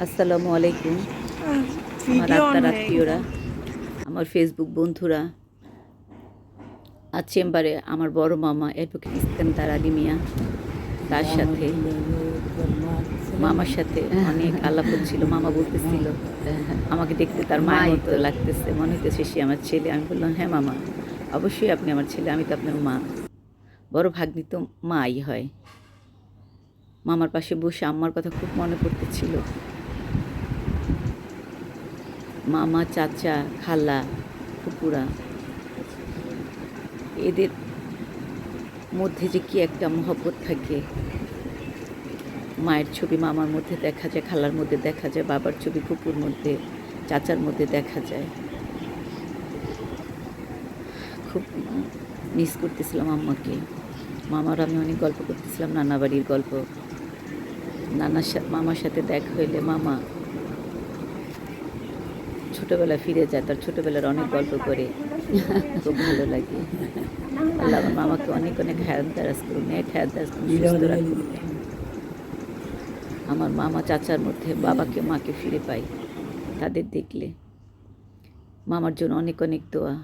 আসসালামু আলাইকুম। আমার ভিডিও অন আত্মার হয়ে আত্মীয়রা, আমার ফেসবুক বন্ধুরা, আজ চেম্বারে আমার বড় মামা অ্যাডভোকেট ইস্কান্দার আলী মিয়া, তার সাথে মামার সাথে অনেক আলাপ হচ্ছিল। মামা বলতেছিল আমাকে দেখতে তার মায়ের মতো লাগতেছে, মনে হইতেছে সে আমার ছেলে। আমি বললাম, হ্যাঁ মামা, অবশ্যই আপনি আমার ছেলে, আমি তো আপনার মা। বড় ভাগ্নি তো মাই হয়। মামার পাশে বসে আম্মার কথা খুব মনে পড়তেছিল। মামা, চাচা, খালা, ফুপুরা, এদের মধ্যে যে কি একটা মহব্বত থাকে। মায়ের ছবি মামার মধ্যে দেখা যায়, খালার মধ্যে দেখা যায়, বাবার ছবি ফুপুর মধ্যে, চাচার মধ্যে দেখা যায়। খুব মিস করতেছিলাম আম্মাকে। মামার আমি অনেক গল্প করতেছিলাম, নানা বাড়ির গল্প। মামার সাথে দেখা হইলে মামা ছোটোবেলায় ফিরে যায়, তার ছোটোবেলার অনেক গল্প করে। খুব ভালো লাগে। আল্লাহ আমার মামাকে অনেক অনেক হায়াত দারাজ করুন, হায়াত দারাজ করুন, সুস্থ রাখুন। আমার মামা চাচার মধ্যে বাবাকে মাকে ফিরে পাই তাদের দেখলে। মামার জন্য অনেক অনেক দোয়া।